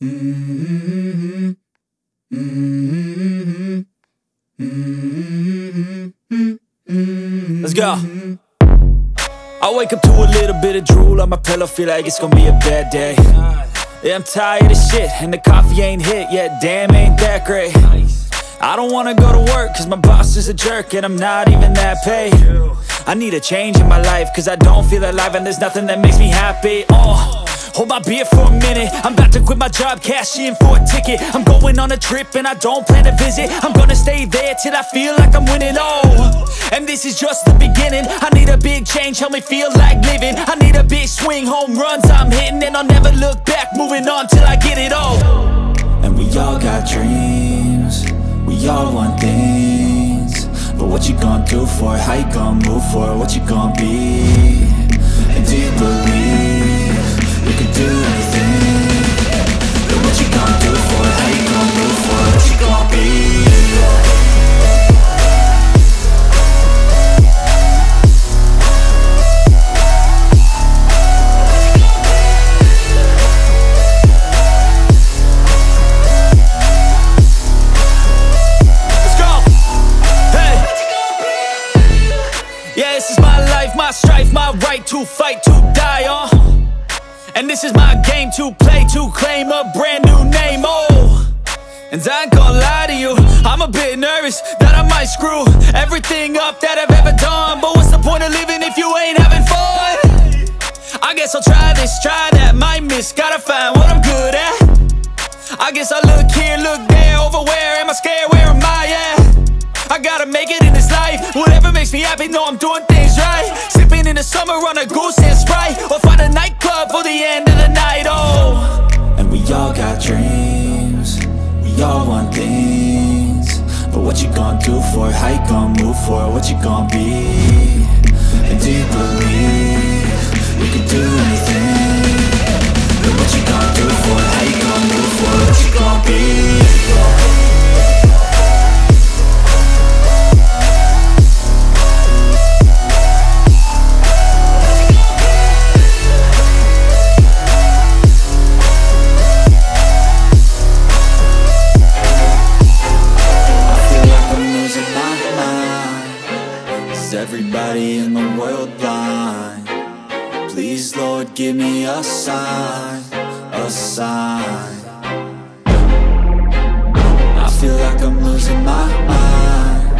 Mm-hmm. Mm-hmm. Mm-hmm. Let's go. I wake up to a little bit of drool on my pillow, feel like it's gonna be a bad day. Yeah, I'm tired of shit, and the coffee ain't hit yet, damn, ain't that great. I don't wanna go to work, cause my boss is a jerk, and I'm not even that paid. I need a change in my life, cause I don't feel alive, and there's nothing that makes me happy. Hold my beer for a minute, I'm about to quit my job, cash in for a ticket. I'm going on a trip and I don't plan to visit. I'm gonna stay there till I feel like I'm winning, and this is just the beginning. I need a big change, help me feel like living. I need a big swing, home runs I'm hitting, and I'll never look back, moving on till I get it all. And we all got dreams, we all want things, but what you gonna do for it? How you gonna move for it? What you gonna be? And do you believe you can do anything? But what you gonna do for it? How you gonna move for it? What you gonna be? Yeah, this is my life, my strife, my right to fight, to die, and this is my game to play, to claim a brand new name, and I ain't gonna lie to you, I'm a bit nervous that I might screw everything up that I've ever done. But what's the point of living if you ain't having fun? I guess I'll try this, try that, might miss, gotta find what I'm good at. I guess I look here, look there, over where am I scared, where am I at? I gotta make it in this life, whatever makes me happy, know I'm doing things right. Sipping in the summer on a goose and Sprite, or find a nightclub for the end of the night, And we all got dreams, we all want things, but what you gonna do for it? How you gonna move for it? What you gonna be? And do you believe you can do anything? But what you gonna do for it? How you gonna move for it? What you gonna be? Everybody in the world blind? Please, Lord, give me a sign, a sign. I feel like I'm losing my mind.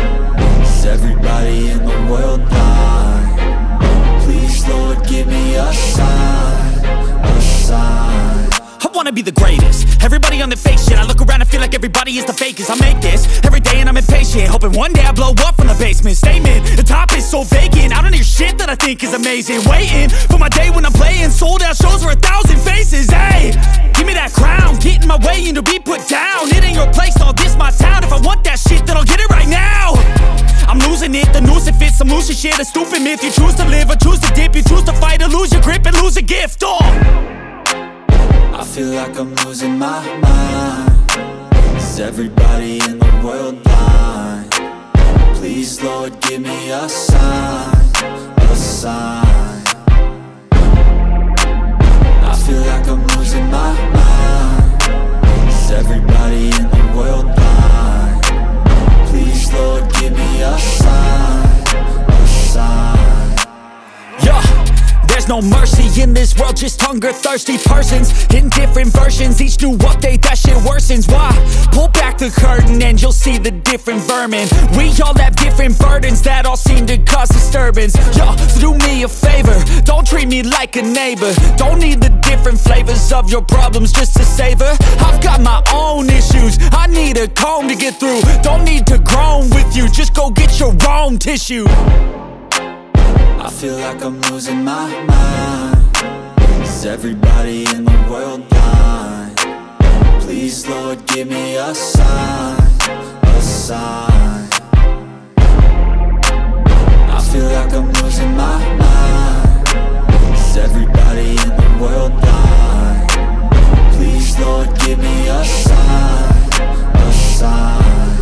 Is everybody in the world blind? Please, Lord, give me a sign, a sign. I wanna be the greatest, everybody on the fake shit. I look around and feel like everybody is the fakest. I make this every day and I'm impatient, hoping one day I blow up from the basement. Statement, the top is so vacant, I don't hear shit that I think is amazing. Waiting for my day when I'm playing sold out shows for 1,000 faces. Hey, give me that crown, get in my way and to be put down. It ain't your place, no, this my town. If I want that shit, then I'll get it right now. I'm losing it, the noose it fits, I'm losing shit. A stupid myth, you choose to live or choose to dip. You choose to fight or lose your grip and lose a gift, I feel like I'm losing my mind. Is everybody in the world blind? Please, Lord, give me a sign, a sign. I feel like I'm losing my mind. Is everybody in the world blind? Please, Lord, give me a sign, a sign. Yeah. There's no mercy in this world, just hunger-thirsty persons in different versions. Each new update, that shit worsens. Why? Pull back the curtain and you'll see the different vermin. We all have different burdens that all seem to cause disturbance. Yo, so do me a favor, don't treat me like a neighbor. Don't need the different flavors of your problems just to savor. I've got my own issues, I need a comb to get through. Don't need to groan with you, just go get your own tissue. I feel like I'm losing my mind. Is everybody in the world blind? Please, Lord, give me a sign, a sign. I feel like I'm losing my mind. Is everybody in the world blind? Please, Lord, give me a sign, a sign.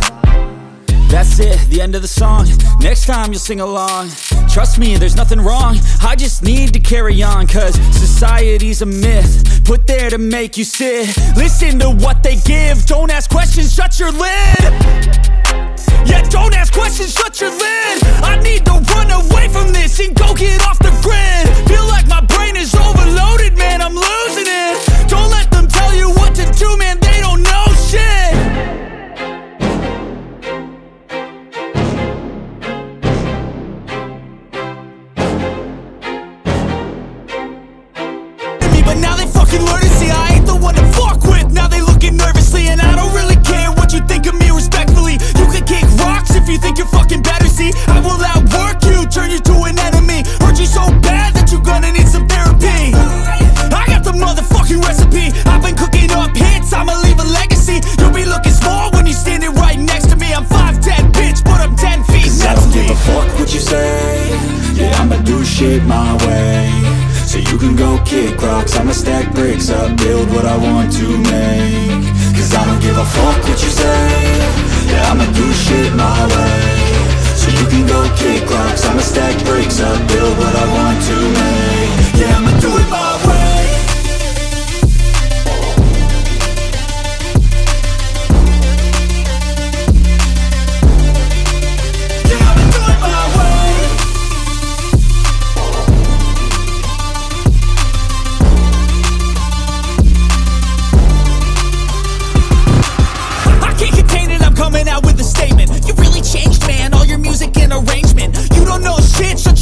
That's it, the end of the song. Next time you'll sing along. Trust me, there's nothing wrong. I just need to carry on, cause society's a myth put there to make you sit. Listen to what they give. Don't ask questions, shut your lid. Yeah, don't ask questions, shut your lid. I need to run away from this and go get off the grid. Feel like my brain is overloaded, man, I'm losing it. Don't let them tell you what to do, man, they don't know shit. But now they fucking learn to see I ain't the one to fuck with. Now they looking nervously, and I don't really care what you think of me respectfully. You can kick rocks if you think you're fucking better, see I will outwork you, turn you to an enemy. Hurt you so bad that you're gonna need some therapy. I got the motherfucking recipe. I've been cooking up hits, I'ma leave a legacy. You'll be looking small when you're standing right next to me. I'm 5'10", bitch, but I'm 10 feet. Cause I don't give a fuck what you say. Yeah, I'ma do shit my way. So you can go kick rocks, I'ma stack bricks up, build what I want to make. Cause I don't give a fuck what you say. Yeah, I'ma do shit my way. So you can go kick rocks, I'ma stack bricks up, build what I want to make. Yeah, I'ma do it my way.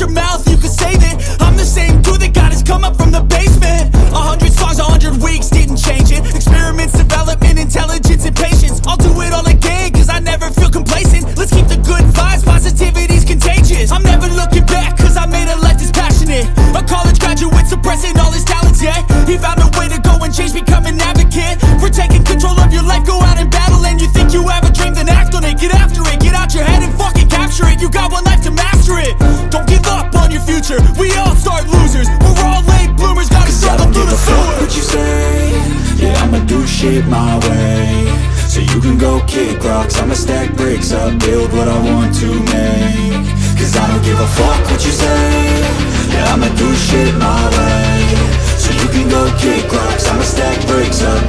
Your mouth, you can save it. I'm the same dude that got his come up from the basement. 100 songs, 100 weeks, didn't change it. Experiments, development, intelligence, and patience. I'll do it all again, cause I never feel complacent. Let's keep the good vibes, positivity's contagious. I'm never looking back, cause I made a life that's passionate. A college graduate suppressing all his talents, yeah. He found a way to go and change, become an advocate for taking control of your life, go out and battle. And you think you have a dream, then act on it. Get after it, get out your head and fucking capture it. You got one life to master it. Don't give up on your future, we all start losers. We're all late bloomers, gotta struggle through the sewer. I don't give a fuck what you say. Yeah, I'ma do shit my way. So you can go kick rocks, I'ma stack bricks up, build what I want to make. Cause I don't give a fuck what you say. Yeah, I'ma do shit my way. So you can go kick rocks, I'ma stack bricks up,